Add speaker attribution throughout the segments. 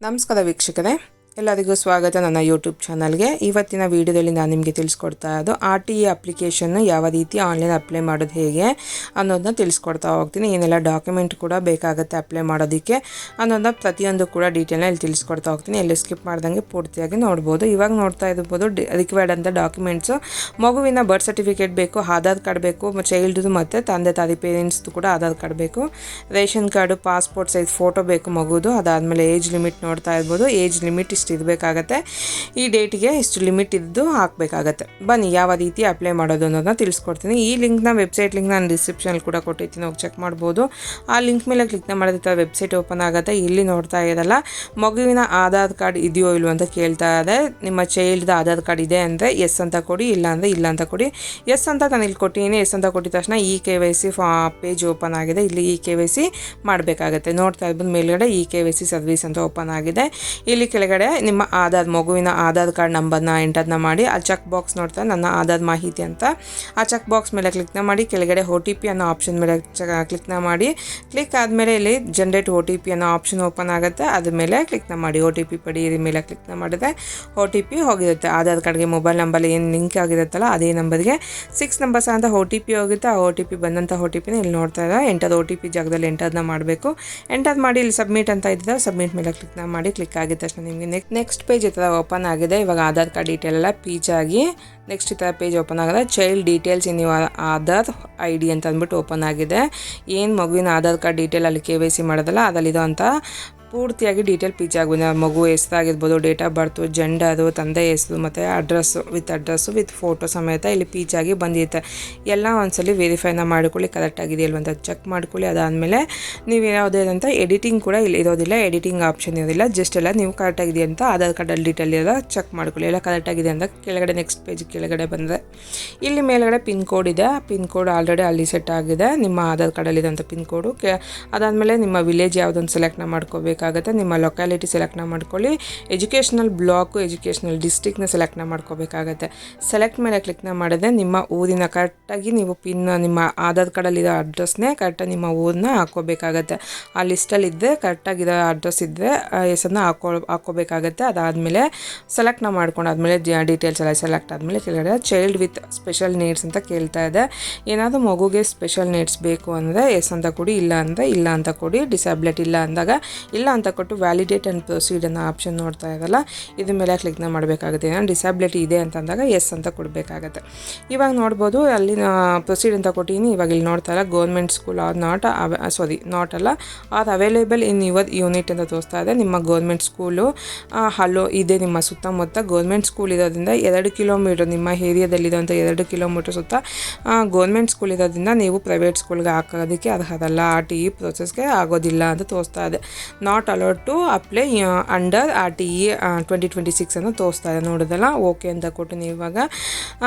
Speaker 1: ನಮಸ್ಕಾರ ವೀಕ್ಷಕರೇ, ಎಲ್ಲರಿಗೂ ಸ್ವಾಗತ ನನ್ನ ಯೂಟ್ಯೂಬ್ ಚಾನಲ್ಗೆ. ಇವತ್ತಿನ ವಿಡಿಯೋದಲ್ಲಿ ನಾನು ನಿಮಗೆ ತಿಳಿಸ್ಕೊಡ್ತಾ ಇರೋದು RTE ಅಪ್ಲಿಕೇಶನ್ ಯಾವ ರೀತಿ ಆನ್ಲೈನ್ ಅಪ್ಲೈ ಮಾಡೋದು ಹೇಗೆ ಅನ್ನೋದನ್ನ ತಿಳಿಸ್ಕೊಡ್ತಾ ಹೋಗ್ತೀನಿ. ಏನೆಲ್ಲ ಡಾಕ್ಯುಮೆಂಟ್ ಕೂಡ ಬೇಕಾಗುತ್ತೆ ಅಪ್ಲೈ ಮಾಡೋದಕ್ಕೆ ಅನ್ನೋದನ್ನ ಪ್ರತಿಯೊಂದು ಕೂಡ ಡೀಟೇಲ್ನ ಇಲ್ಲಿ ತಿಳಿಸ್ಕೊಡ್ತಾ ಹೋಗ್ತೀನಿ. ಎಲ್ಲಿ ಸ್ಕಿಪ್ ಮಾಡ್ದಂಗೆ ಪೂರ್ತಿಯಾಗಿ ನೋಡ್ಬೋದು. ಇವಾಗ ನೋಡ್ತಾ ಇರ್ಬೋದು ರಿಕ್ವೈರ್ಡ್ ಅಂತ ಡಾಕ್ಯುಮೆಂಟ್ಸು ಮಗುವಿನ ಬರ್ತ್ ಸರ್ಟಿಫಿಕೇಟ್ ಬೇಕು, ಆಧಾರ್ ಕಾರ್ಡ್ ಬೇಕು, ಚೈಲ್ಡ್ದು ಮತ್ತು ತಂದೆ ತಾಯಿ ಪೇರೆಂಟ್ಸ್ದು ಕೂಡ ಆಧಾರ್ ಕಾರ್ಡ್ ಬೇಕು, ration card, passport size photo ಬೇಕು ಮಗುದು. ಅದಾದಮೇಲೆ ಏಜ್ ಲಿಮಿಟ್ ನೋಡ್ತಾ ಇರ್ಬೋದು. ಏಜ್ ಲಿಮಿಟ್ ಇಷ್ಟು ಇರಬೇಕಾಗತ್ತೆ, ಈ ಡೇಟಿಗೆ ಇಷ್ಟು ಲಿಮಿಟ್ ಇದ್ದು ಹಾಕಬೇಕಾಗತ್ತೆ. ಬನ್ನಿ ಯಾವ ರೀತಿ ಅಪ್ಲೈ ಮಾಡೋದು ಅನ್ನೋದನ್ನ ತಿಳಿಸ್ಕೊಡ್ತೀನಿ. ಈ ಲಿಂಕ್ನ ವೆಬ್ಸೈಟ್ ಲಿಂಕ್ ನಾನು ಡಿಸ್ಕ್ರಿಪ್ಷನಲ್ಲಿ ಕೂಡ ಕೊಟ್ಟಿರ್ತೀನಿ, ಹೋಗಿ ಚೆಕ್ ಮಾಡ್ಬೋದು. ಆ ಲಿಂಕ್ ಮೇಲೆ ಕ್ಲಿಕ್ನ ಮಾಡಿದ್ರೆ ವೆಬ್ಸೈಟ್ ಓಪನ್ ಆಗುತ್ತೆ. ಇಲ್ಲಿ ನೋಡ್ತಾ ಇರಲ್ಲ ಮಗುವಿನ ಆಧಾರ್ ಕಾರ್ಡ್ ಇದೆಯೋ ಇಲ್ವೋ ಅಂತ ಕೇಳ್ತಾ ಇದೆ. ನಿಮ್ಮ ಚೈಲ್ಡ್ದು ಆಧಾರ್ ಕಾರ್ಡ್ ಇದೆ ಅಂದರೆ ಎಸ್ ಅಂತ ಕೊಡಿ, ಇಲ್ಲ ಅಂದರೆ ಇಲ್ಲ ಅಂತ ಕೊಡಿ. ಎಸ್ ಅಂತ ನಾನು ಇಲ್ಲಿ ಕೊಟ್ಟಿದ್ದೀನಿ. ಎಸ್ ಅಂತ ಕೊಟ್ಟಿದ ತಕ್ಷಣ KYC ಪೇಜ್ ಓಪನ್ ಆಗಿದೆ. ಇಲ್ಲಿ KYC ಮಾಡಬೇಕಾಗತ್ತೆ. ನೋಡ್ತಾ ಇರ್ಬೋದು ಮೇಲ್ಗಡೆ KYC ಸರ್ವಿಸ್ ಅಂತ ಓಪನ್ ಆಗಿದೆ. ಇಲ್ಲಿ ಕೆಳಗಡೆ ನಿಮ್ಮ ಮಗುವಿನ ಆಧಾರ್ ಕಾರ್ಡ್ ನಂಬರ್ನ ಎಂಟರ್ನ ಮಾಡಿ ಆ ಚೆಕ್ ಬಾಕ್ಸ್ ನೋಡ್ತಾ ನನ್ನ ಆಧಾರ್ ಮಾಹಿತಿ ಅಂತ ಆ ಚೆಕ್ ಬಾಕ್ಸ್ ಮೇಲೆ ಕ್ಲಿಕ್ನ ಮಾಡಿ ಕೆಳಗಡೆ OTP ಅನ್ನೋ ಆಪ್ಷನ್ ಮೇಲೆ ಕ್ಲಿಕ್ನ ಮಾಡಿ. ಕ್ಲಿಕ್ ಆದಮೇಲೆ ಇಲ್ಲಿ ಜನರೇಟ್ OTP ಅನ್ನೋ ಆಪ್ಷನ್ ಓಪನ್ ಆಗುತ್ತೆ. ಅದ್ರ ಮೇಲೆ ಕ್ಲಿಕ್ನ ಮಾಡಿ OTP ಪಡೆಯಿರಿ ಮೇಲೆ ಕ್ಲಿಕ್ನ ಮಾಡಿದ್ರೆ OTP ಹೋಗಿರುತ್ತೆ. ಆಧಾರ್ ಕಾರ್ಡ್ಗೆ ಮೊಬೈಲ್ ನಂಬರ್ ಏನು ಲಿಂಕ್ ಆಗಿರುತ್ತಲ್ಲ ಅದೇ ನಂಬರ್ಗೆ 6 ನಂಬರ್ಸ್ ಅಂತ OTP ಹೋಗುತ್ತೆ. ಆ OTP ಬಂದಂಥ OTPನ ಇಲ್ಲಿ ನೋಡ್ತಾ ಇದ್ದಾರೆ. ಎಂಟರ್ OTP ಜಾಗದಲ್ಲಿ ಎಂಟರ್ನ ಮಾಡಬೇಕು. ಎಂಟರ್ ಮಾಡಿ ಇಲ್ಲಿ ಸಬ್ಮಿಟ್ ಅಂತ ಇದ್ದರೆ ಸಬ್ಮಿಟ್ ಮೇಲೆ ಕ್ಲಿಕ್ನ ಮಾಡಿ. ಕ್ಲಿಕ್ ಆಗಿದ ತಕ್ಷಣ ನಿಮಗೆ ನೆಕ್ಸ್ಟ್ ಪೇಜ್ ಈ ಥರ ಓಪನ್ ಆಗಿದೆ. ಇವಾಗ ಆಧಾರ್ ಕಾರ್ಡ್ ಡೀಟೇಲ್ ಎಲ್ಲ ಪೀಚ್ ಆಗಿ ನೆಕ್ಸ್ಟ್ ಈ ಥರ ಪೇಜ್ ಓಪನ್ ಆಗಿದೆ. Child details in your Aadhaar ID ಅಂತ ಅಂದ್ಬಿಟ್ಟು ಓಪನ್ ಆಗಿದೆ. ಏನು ಮಗುವಿನ ಆಧಾರ್ ಕಾರ್ಡ್ ಡೀಟೇಲ್ ಅಲ್ಲಿ KYC ಮಾಡೋದಲ್ಲ ಅದರಲ್ಲಿದೋ ಅಂತ ಪೂರ್ತಿಯಾಗಿ ಡೀಟೇಲ್ ಪೀಚ್ ಆಗಿದೆ. ಮಗು ಹೆಸರಾಗಿರ್ಬೋದು, ಡೇಟ್ ಆಫ್ ಬರ್ತು, ಜೆಂಡರು, ತಂದೆ ಹೆಸರು ಮತ್ತು ಅಡ್ರೆಸ್ಸು ವಿತ್ ಫೋಟೋ ಸಮೇತ ಇಲ್ಲಿ ಪೀಚ್ ಆಗಿ ಬಂದಿರುತ್ತೆ. ಎಲ್ಲ ಒಂದ್ಸಲಿ ವೆರಿಫೈನ ಮಾಡ್ಕೊಳ್ಳಿ ಕರೆಕ್ಟಾಗಿದೆ ಇಲ್ವಂತ ಚೆಕ್ ಮಾಡ್ಕೊಳ್ಳಿ. ಅದಾದಮೇಲೆ ನೀವು ಯಾವುದೇ ಅಂತ ಎಡಿಟಿಂಗ್ ಕೂಡ ಇಲ್ಲಿ ಇರೋದಿಲ್ಲ, ಎಡಿಟಿಂಗ್ ಆಪ್ಷನ್ ಇರೋದಿಲ್ಲ. ಜಸ್ಟ್ ಎಲ್ಲ ನೀವು ಕರೆಕ್ಟಾಗಿದೆ ಅಂತ ಆಧಾರ್ ಕಾರ್ಡಲ್ಲಿ ಡೀಟೇಲ್ ಎಲ್ಲ ಚೆಕ್ ಮಾಡ್ಕೊಳ್ಳಿ. ಎಲ್ಲ ಕರೆಕ್ಟಾಗಿದೆ ಅಂತ ಕೆಳಗಡೆ ನೆಕ್ಸ್ಟ್ ಪೇಜ್ ಕೆಳಗಡೆ ಬಂದರೆ ಇಲ್ಲಿ ಮೇಲ್ಗಡೆ ಪಿನ್ ಕೋಡ್ ಇದೆ. ಆ ಪಿನ್ ಕೋಡ್ ಆಲ್ರೆಡಿ ಅಲ್ಲಿ ಸೆಟ್ ಆಗಿದೆ ನಿಮ್ಮ ಆಧಾರ್ ಕಾರ್ಡಲ್ಲಿರೋಂಥ ಪಿನ್ ಕೋಡು. ಅದಾದಮೇಲೆ ನಿಮ್ಮ ವಿಲೇಜ್ ಯಾವುದೊಂದು ಸೆಲೆಕ್ಟ್ನ ಮಾಡ್ಕೋಬೇಕು ಆಗುತ್ತೆ. ನಿಮ್ಮ ಲೊಕ್ಯಾಲಿಟಿ ಸೆಲೆಕ್ಟ್ನ ಮಾಡ್ಕೊಳ್ಳಿ. ಎಜುಕೇಷನಲ್ ಬ್ಲಾಕು, ಎಜುಕೇಷನಲ್ ಡಿಸ್ಟ್ರಿಕ್ಟ್ನ ಸೆಲೆಕ್ಟ್ನ ಮಾಡ್ಕೋಬೇಕಾಗತ್ತೆ. ಸೆಲೆಕ್ಟ್ ಮೇಲೆ ಕ್ಲಿಕ್ನ ಮಾಡಿದ್ರೆ ನಿಮ್ಮ ಊರಿನ ಕರೆಕ್ಟಾಗಿ ನೀವು ನಿಮ್ಮ ಆಧಾರ್ ಕಾರ್ಡಲ್ಲಿರೋ ಅಡ್ರೆಸ್ನೇ ಕರೆಕ್ಟಾಗಿ ನಿಮ್ಮ ಊರನ್ನ ಹಾಕ್ಕೋಬೇಕಾಗತ್ತೆ. ಆ ಲಿಸ್ಟಲ್ಲಿದ್ದರೆ ಕರೆಕ್ಟಾಗಿರೋ ಅಡ್ರೆಸ್ ಇದ್ದರೆ ಹೆಸರನ್ನ ಹಾಕ್ಕೋಬೇಕಾಗತ್ತೆ. ಅದಾದಮೇಲೆ ಸೆಲೆಕ್ಟ್ನ ಮಾಡ್ಕೊಂಡಾದ್ಮೇಲೆ ಡೀಟೇಲ್ಸ್ ಎಲ್ಲ ಸೆಲೆಕ್ಟ್ ಆದಮೇಲೆ ಕೆಳಗಡೆ ಚೈಲ್ಡ್ ವಿತ್ ಸ್ಪೆಷಲ್ ನೀಡ್ಸ್ ಅಂತ ಕೇಳ್ತಾ ಇದೆ. ಏನಾದರೂ ಮಗುಗೆ ಸ್ಪೆಷಲ್ ನೀಡ್ಸ್ ಬೇಕು ಅಂದರೆ ಎಸ್ ಅಂತ ಕೊಡಿ, ಇಲ್ಲ ಅಂದರೆ ಇಲ್ಲ ಅಂತ ಕೊಡಿ. ಡಿಸಬಿಲಿಟಿ ಇಲ್ಲ ಅಂದಾಗ ಇಲ್ಲ ಅಂತ ಕೊಟ್ಟು ವ್ಯಾಲಿಡೇಟ್ ಆ್ಯಂಡ್ ಪ್ರೊಸೀಡ್ ಅನ್ನೋ ಆಪ್ಷನ್ ನೋಡ್ತಾ ಇರಲ್ಲ ಇದ್ರ ಮೇಲೆ ಕ್ಲಿಕ್ನ ಮಾಡಬೇಕಾಗುತ್ತೆ. ನಾನು ಡಿಸಬಿಲಿಟಿ ಇದೆ ಅಂತಂದಾಗ ಎಸ್ ಅಂತ ಕೊಡಬೇಕಾಗತ್ತೆ. ಇವಾಗ ನೋಡ್ಬೋದು ಅಲ್ಲಿ ಪ್ರೊಸೀಡ್ ಅಂತ ಕೊಟ್ಟಿದ್ದೀನಿ. ಇವಾಗ ಇಲ್ಲಿ ನೋಡ್ತಾ ಇಲ್ಲ ಗೌರ್ಮೆಂಟ್ ಸ್ಕೂಲ್ ಆರ್ ನಾಟ್ ಅಲ್ಲ are available in your unit ಅಂತ ತೋರಿಸ್ತಾ ಇದೆ. ನಿಮ್ಮ ಗೌರ್ಮೆಂಟ್ ಸ್ಕೂಲು ಹಲೋ ಇದೆ. ನಿಮ್ಮ ಸುತ್ತಮುತ್ತ ಗೌರ್ಮೆಂಟ್ ಸ್ಕೂಲ್ ಇರೋದ್ರಿಂದ 2 ಕಿಲೋಮೀಟರ್ ನಿಮ್ಮ ಏರಿಯಾದಲ್ಲಿರೋಂಥ 2 ಕಿಲೋಮೀಟರ್ ಸುತ್ತ ಗೌರ್ಮೆಂಟ್ ಸ್ಕೂಲ್ ಇರೋದ್ರಿಂದ ನೀವು ಪ್ರೈವೇಟ್ ಸ್ಕೂಲ್ಗೆ ಹಾಕೋದಕ್ಕೆ ಅರ್ಹರಲ್ಲ. RTE ಪ್ರೊಸೆಸ್ಗೆ ಆಗೋದಿಲ್ಲ ಅಂತ ತೋರಿಸ್ತಾ ಇದೆ. Not allowed to apply under RTE 2026 ಅಂತ ತೋರಿಸ್ತಾ ಇದೆ. ನೋಡೋದಲ್ಲ ಓಕೆ ಅಂತ ಕೊಟ್ಟು ನೀವು ಇವಾಗ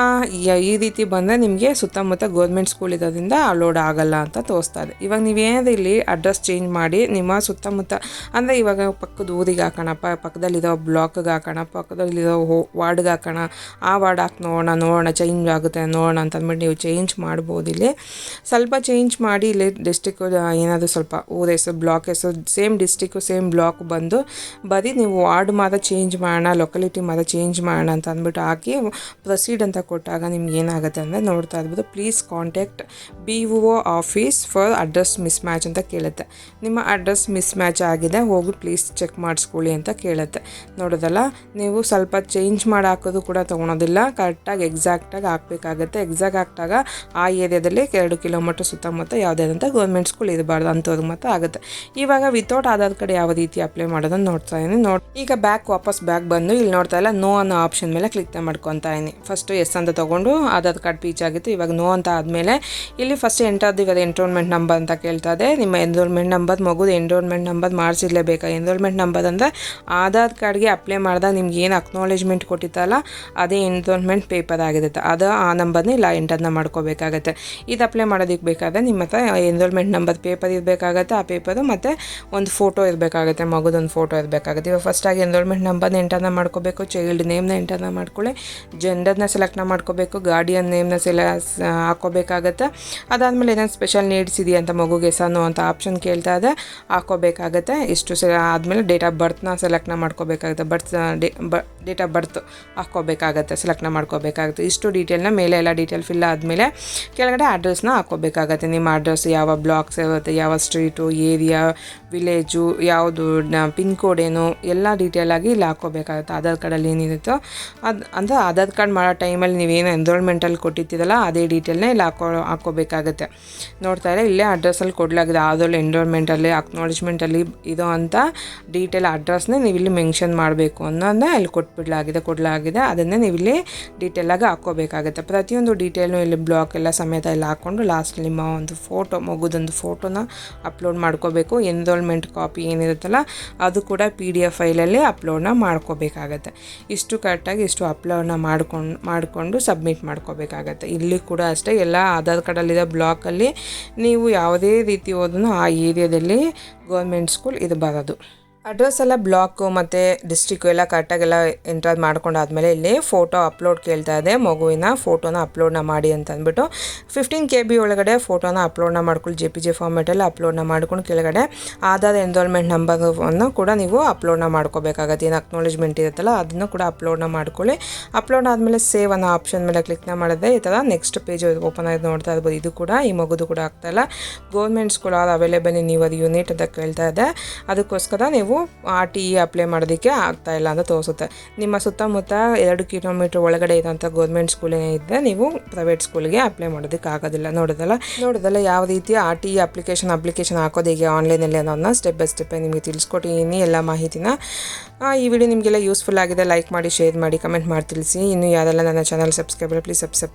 Speaker 1: ಈ ರೀತಿ ಬಂದರೆ ನಿಮಗೆ ಸುತ್ತಮುತ್ತ ಗೌರ್ಮೆಂಟ್ ಸ್ಕೂಲ್ ಇರೋದ್ರಿಂದ ಅಲೋಡ್ ಆಗಲ್ಲ ಅಂತ ತೋರಿಸ್ತಾ ಇದೆ. ಇವಾಗ ನೀವೇನಾದರೂ ಇಲ್ಲಿ ಅಡ್ರೆಸ್ ಚೇಂಜ್ ಮಾಡಿ ನಿಮ್ಮ ಸುತ್ತಮುತ್ತ ಅಂದರೆ ಇವಾಗ ಪಕ್ಕದ ಊರಿಗೆ ಹಾಕೋಣ, ಪಕ್ಕದಲ್ಲಿರೋ ಬ್ಲಾಕ್ಗೆ ಹಾಕೋಣ, ಪಕ್ಕದಲ್ಲಿರೋ ವಾರ್ಡ್ಗೆ ಹಾಕೋಣ, ಆ ವಾರ್ಡ್ ಹಾಕಿ ನೋಡೋಣ ಚೇಂಜ್ ಆಗುತ್ತೆ ನೋಡೋಣ ಅಂತ ಅಂದ್ಬಿಟ್ಟು ನೀವು ಚೇಂಜ್ ಮಾಡ್ಬೋದು. ಇಲ್ಲಿ ಸ್ವಲ್ಪ ಚೇಂಜ್ ಮಾಡಿ ಇಲ್ಲಿ ಡಿಸ್ಟಿಕ್ ಏನಾದರೂ ಸ್ವಲ್ಪ ಊರ ಹೆಸರು ಬ್ಲಾಕ್ ಹೆಸರು ಸೇಮ್ ಡಿಸ್ಟಿಕ್ಕು ಸೇಮ್ ಬ್ಲಾಕ್ ಬಂದು ಬರೀ ನೀವು ವಾರ್ಡ್ ಮಾತ್ರ ಚೇಂಜ್ ಮಾಡೋಣ, ಲೊಕಾಲಿಟಿ ಮಾತ್ರ ಚೇಂಜ್ ಮಾಡೋಣ ಅಂತ ಅಂದ್ಬಿಟ್ಟು ಹಾಕಿ ಪ್ರೊಸೀಡ್ ಅಂತ ಕೊಟ್ಟಾಗ ನಿಮ್ಗೆ ಏನಾಗುತ್ತೆ ಅಂದರೆ ನೋಡ್ತಾ ಇರ್ಬೋದು please contact BVO office for address miss match ಅಂತ ಕೇಳುತ್ತೆ. ನಿಮ್ಮ ಅಡ್ರೆಸ್ ಮಿಸ್ ಮ್ಯಾಚ್ ಆಗಿದೆ, ಹೋಗಿ ಪ್ಲೀಸ್ ಚೆಕ್ ಮಾಡಿಸ್ಕೊಳ್ಳಿ ಅಂತ ಕೇಳುತ್ತೆ. ನೋಡೋದಲ್ಲ ನೀವು ಸ್ವಲ್ಪ ಚೇಂಜ್ ಮಾಡಿ ಹಾಕೋದು ಕೂಡ ತೊಗೊಳೋದಿಲ್ಲ, ಕರೆಕ್ಟಾಗಿ ಎಕ್ಸಾಕ್ಟಾಗಿ ಹಾಕಬೇಕಾಗತ್ತೆ. ಎಕ್ಸಾಕ್ಟ್ ಹಾಕಿದಾಗ ಆ ಏರಿಯಾದಲ್ಲಿ 2 ಕಿಲೋಮೀಟರ್ ಸುತ್ತಮುತ್ತ ಯಾವುದಾದಂಥ ಗೌರ್ಮೆಂಟ್ ಸ್ಕೂಲ್ ಇರಬಾರ್ದು ಅಂಥವ್ರಿಗೆ ಮಾತ್ರ ಆಗುತ್ತೆ. ಇವಾಗ ವಿತೌಟ್ ಆಧಾರ್ ಕಾರ್ಡ್ ಯಾವ ರೀತಿ ಅಪ್ಲೈ ಮಾಡೋದನ್ನು ನೋಡ್ತಾ ಇದ್ದೀನಿ. ಈಗ ವಾಪಸ್ ಬ್ಯಾಕ್ ಬಂದು ಇಲ್ಲಿ ನೋಡ್ತಾ ಇಲ್ಲ ನೋ ಅನ್ನೋ ಆಪ್ಷನ್ ಮೇಲೆ ಕ್ಲಿಕ್ ಮಾಡ್ಕೊತಾ ಇದ್ದೀನಿ. ಫಸ್ಟು ಎಸ್ ಅಂತ ತೊಗೊಂಡು ಆಧಾರ್ ಕಾರ್ಡ್ ಪೀಚ್ ಆಗಿತ್ತು. ಇವಾಗ ನೋ ಅಂತ ಆದಮೇಲೆ ಇಲ್ಲಿ ಫಸ್ಟ್ ಎಂಟರ್ದು ಇವಾಗ ಎನ್ರೋಲ್ಮೆಂಟ್ ನಂಬರ್ ಅಂತ ಕೇಳ್ತಾ ಇದೆ. ನಿಮ್ಮ ಎನ್ರೋಲ್ಮೆಂಟ್ ನಂಬರ್ ಮಗುದು ಎನ್ರೋಲ್ಮೆಂಟ್ ನಂಬರ್ ಮಾಡಿಸಿರ್ಲೇಬೇಕಾ. ಎನ್ರೋಲ್ಮೆಂಟ್ ನಂಬರ್ ಅಂದರೆ ಆಧಾರ್ ಕಾರ್ಡ್ಗೆ ಅಪ್ಲೈ ಮಾಡಿದಾಗ ನಿಮ್ಗೆ ಏನು ಅಕ್ನಾಲೇಜ್ಮೆಂಟ್ ಕೊಟ್ಟಿತ್ತಲ್ಲ ಅದೇ ಎನ್ರೋಲ್ಮೆಂಟ್ ಪೇಪರ್ ಆಗಿರುತ್ತೆ. ಅದು ಆ ನಂಬರ್ನ ಇಲ್ಲ ಎಂಟರ್ನ ಮಾಡ್ಕೋಬೇಕಾಗತ್ತೆ. ಇದು ಅಪ್ಲೈ ಮಾಡೋದಕ್ಕೆ ಬೇಕಾದರೆ ನಿಮ್ಮ ಹತ್ರ ಎನ್ರೋಲ್ಮೆಂಟ್ ನಂಬರ್ ಪೇಪರ್ ಇರಬೇಕಾಗತ್ತೆ. ಆ ಪೇಪರು ಮತ್ತು ಒಂದು ಫೋಟೋ ಇರಬೇಕಾಗುತ್ತೆ, ಮಗುದೊಂದು ಫೋಟೋ ಇರಬೇಕಾಗುತ್ತೆ. ಇವಾಗ ಫಸ್ಟಾಗಿ ಎನ್ರೋಲ್ಮೆಂಟ್ ನಂಬರ್ನ ಎಂಟರ್ನ ಮಾಡ್ಕೋಬೇಕು, ಚೈಲ್ಡ್ ನೇಮ್ನ ಎಂಟರ್ನ ಮಾಡ್ಕೊಳ್ಳಿ, ಜೆಂಡರ್ನ ಸೆಲೆಕ್ಟ್ನ ಮಾಡ್ಕೋಬೇಕು, ಗಾರ್ಡಿಯನ್ ನೇಮ್ನ ಹಾಕ್ಕೋಬೇಕಾಗತ್ತೆ. ಅದಾದಮೇಲೆ ಏನಾದ್ರು ಸ್ಪೆಷಲ್ ನೀಡ್ಸ್ ಇದೆಯಾ ಅಂತ ಮಗುಗೆ ಸಣ್ಣು ಅಂತ ಆಪ್ಷನ್ ಕೇಳ್ತಾ ಇದೆ, ಹಾಕ್ಕೋಬೇಕಾಗತ್ತೆ. ಇಷ್ಟು ಆದಮೇಲೆ ಡೇಟ್ ಆಫ್ ಬರ್ತ್ನ ಸೆಲೆಕ್ಟ್ನ ಮಾಡ್ಕೋಬೇಕಾಗುತ್ತೆ, ಡೇಟ್ ಆಫ್ ಬರ್ತ್ ಹಾಕ್ಕೋಬೇಕಾಗತ್ತೆ, ಸೆಲೆಕ್ಟ್ನ ಮಾಡ್ಕೋಬೇಕಾಗುತ್ತೆ. ಇಷ್ಟು ಡೀಟೇಲ್ನ ಮೇಲೆ ಎಲ್ಲ ಡೀಟೇಲ್ ಫಿಲ್ ಆದಮೇಲೆ ಕೆಳಗಡೆ ಅಡ್ರೆಸ್ನ ಹಾಕ್ಕೋಬೇಕಾಗತ್ತೆ. ನಿಮ್ಮ ಅಡ್ರೆಸ್ ಯಾವ ಬ್ಲಾಕ್ಸ್ ಇರುತ್ತೆ, ಯಾವ ಸ್ಟ್ರೀಟು, ಏರಿಯಾ, ವಿಲೇಜು ಯಾವುದು, ಪಿನ್ ಕೋಡ್ ಏನು, ಎಲ್ಲ ಡೀಟೇಲಾಗಿ ಇಲ್ಲಿ ಹಾಕ್ಕೋಬೇಕಾಗುತ್ತೆ. ಆಧಾರ್ ಕಾರ್ಡಲ್ಲಿ ಏನಿರುತ್ತೋ ಅಂದರೆ ಆಧಾರ್ ಕಾರ್ಡ್ ಮಾಡೋ ಟೈಮಲ್ಲಿ ನೀವೇನು ಎನ್ರೋಲ್ಮೆಂಟಲ್ಲಿ ಕೊಟ್ಟಿರ್ತೀರಲ್ಲ ಅದೇ ಡೀಟೇಲ್ನ ಇಲ್ಲಿ ಹಾಕ್ಕೋಬೇಕಾಗುತ್ತೆ. ನೋಡ್ತಾ ಇದ್ದರೆ ಇಲ್ಲೇ ಅಡ್ರೆಸ್ಸಲ್ಲಿ ಕೊಡಲಾಗಿದೆ, ಆಧಾರ್ ಎನ್ರೋಲ್ಮೆಂಟಲ್ಲಿ ಅಕ್ನಾಲೇಜ್ಮೆಂಟಲ್ಲಿ ಇದೋ ಅಂತ ಡೀಟೇಲ್ ಅಡ್ರೆಸ್ನೇ ನೀವು ಇಲ್ಲಿ ಮೆನ್ಷನ್ ಮಾಡಬೇಕು ಅನ್ನೋದನ್ನ ಇಲ್ಲಿ ಕೊಡಲಾಗಿದೆ. ಅದನ್ನೇ ನೀವು ಇಲ್ಲಿ ಡೀಟೇಲಾಗಿ ಹಾಕ್ಕೋಬೇಕಾಗುತ್ತೆ. ಪ್ರತಿಯೊಂದು ಡೀಟೇಲ್ನು ಇಲ್ಲಿ ಬ್ಲಾಕ್ ಎಲ್ಲ ಸಮೇತ ಇಲ್ಲಿ ಹಾಕ್ಕೊಂಡು ಲಾಸ್ಟ್ ನಿಮ್ಮ ಒಂದು ಫೋಟೋ, ಮಗುದೊಂದು ಫೋಟೋನ ಅಪ್ಲೋಡ್ ಮಾಡ್ಕೋಬೇಕು. ಎನ್ರೋಲ್ಮೆಂಟ್ ಕಾಪಿ ಏನಿರುತ್ತಲ್ಲ ಅದು ಕೂಡ PDF ಫೈಲಲ್ಲಿ ಅಪ್ಲೋಡ್ನ ಮಾಡ್ಕೋಬೇಕಾಗತ್ತೆ. ಇಷ್ಟು ಕರೆಕ್ಟಾಗಿ ಇಷ್ಟು ಅಪ್ಲೋಡ್ನ ಮಾಡಿಕೊಂಡು ಸಬ್ಮಿಟ್ ಮಾಡ್ಕೋಬೇಕಾಗತ್ತೆ. ಇಲ್ಲಿ ಕೂಡ ಅಷ್ಟೇ, ಎಲ್ಲ ಆಧಾರ್ ಕಾರ್ಡಲ್ಲಿರೋ ಬ್ಲಾಕಲ್ಲಿ ನೀವು ಯಾವುದೇ ರೀತಿ ಹೋದ್ರೂ ಆ ಏರಿಯಾದಲ್ಲಿ ಗೌರ್ಮೆಂಟ್ ಸ್ಕೂಲ್ ಇದು ಬರೋದು. ಅಡ್ರೆಸ್ ಎಲ್ಲ ಬ್ಲಾಕು ಮತ್ತು ಡಿಸ್ಟ್ರಿಕ್ಕು ಎಲ್ಲ ಕರೆಕ್ಟಾಗೆಲ್ಲ ಎಂಟರ್ ಮಾಡ್ಕೊಂಡಾದ್ಮೇಲೆ ಇಲ್ಲಿ ಫೋಟೋ ಅಪ್ಲೋಡ್ ಕೇಳ್ತಾ ಇದೆ. ಮಗುವಿನ ಫೋಟೋನ ಅಪ್ಲೋಡ್ನ ಮಾಡಿ ಅಂತ ಅಂದ್ಬಿಟ್ಟು 15 KB ಒಳಗಡೆ ಫೋಟೋನ ಅಪ್ಲೋಡ್ನ ಮಾಡ್ಕೊಳ್ಳಿ. JPG ಫಾರ್ಮೆಟಲ್ಲಿ ಅಪ್ಲೋಡ್ನ ಮಾಡ್ಕೊಂಡು ಕೆಳಗಡೆ ಆಧಾರ್ ಎನ್ರೋಲ್ಮೆಂಟ್ ನಂಬರನ್ನು ಕೂಡ ನೀವು ಅಪ್ಲೋಡ್ನ ಮಾಡ್ಕೋಬೇಕಾಗತ್ತೆ. ಏನು ಅಕ್ನಾಲೇಜ್ಮೆಂಟ್ ಇರುತ್ತಲ್ಲ ಅದನ್ನು ಕೂಡ ಅಪ್ಲೋಡ್ನ ಮಾಡ್ಕೊಳ್ಳಿ. ಅಪ್ಲೋಡ್ ಆದಮೇಲೆ ಸೇವ್ ಅನ್ನೋ ಆಪ್ಷನ್ ಮೇಲೆ ಕ್ಲಿಕ್ನ ಮಾಡಿದ್ರೆ ಈ ಥರ ನೆಕ್ಸ್ಟ್ ಪೇಜ್ ಓಪನ್ ಆಗಿ ನೋಡ್ತಾ ಇರ್ಬೋದು. ಇದು ಕೂಡ ಈ ಮಗುದು ಕೂಡ ಆಗ್ತಾಯಿಲ್ಲ. ಗೌರ್ಮೆಂಟ್ ಸ್ಕೂಲ್ ಆರ್ ಅವೈಲೇಬಲ್ ನೀವು ಅದು ಯೂನಿಟ್ ಅಂತ ಕೇಳ್ತಾ ಇದೆ. ಅದಕ್ಕೋಸ್ಕರ ನೀವು RTE ಅಪ್ಲೈ ಮಾಡೋದಕ್ಕೆ ಆಗ್ತಾ ಇಲ್ಲ ಅಂತ ತೋರಿಸುತ್ತೆ. ನಿಮ್ಮ ಸುತ್ತಮುತ್ತ 2 ಕಿಲೋಮೀಟರ್ ಒಳಗಡೆ ಇರೋಂಥ ಗೌರ್ಮೆಂಟ್ ಸ್ಕೂಲ್ ಇದ್ದರೆ ನೀವು ಪ್ರೈವೇಟ್ ಸ್ಕೂಲ್ಗೆ ಅಪ್ಲೈ ಮಾಡೋದಕ್ಕೆ ಆಗೋದಿಲ್ಲ. ನೋಡೋದಲ್ಲ ಯಾವ ರೀತಿ RTE ಅಪ್ಲಿಕೇಶನ್ ಹಾಕೋದು ಹೇಗೆ ಆನ್ಲೈನಲ್ಲಿ ಅನ್ನೋದನ್ನ ಸ್ಟೆಪ್ ಬೈ ಸ್ಟೆಪ್ ನಿಮಗೆ ತಿಳಿಸ್ಕೊಟ್ಟಿದ್ದೀನಿ ಎಲ್ಲ ಮಾಹಿತಿನ. ಈ ವಿಡಿಯೋ ನಿಮಗೆಲ್ಲ ಯೂಸ್ಫುಲ್ ಆಗಿದೆ, ಲೈಕ್ ಮಾಡಿ, ಶೇರ್ ಮಾಡಿ, ಕಮೆಂಟ್ ಮಾಡಿ ತಿಳಿಸಿ. ಇನ್ನು ಯಾರೆಲ್ಲ ನನ್ನ ಚಾನಲ್ ಸಬ್ಸ್ಕ್ರೈಬರ್ ಪ್ಲೀಸ್ ಸಬ್ಸ್ಕ್ರೈಬ್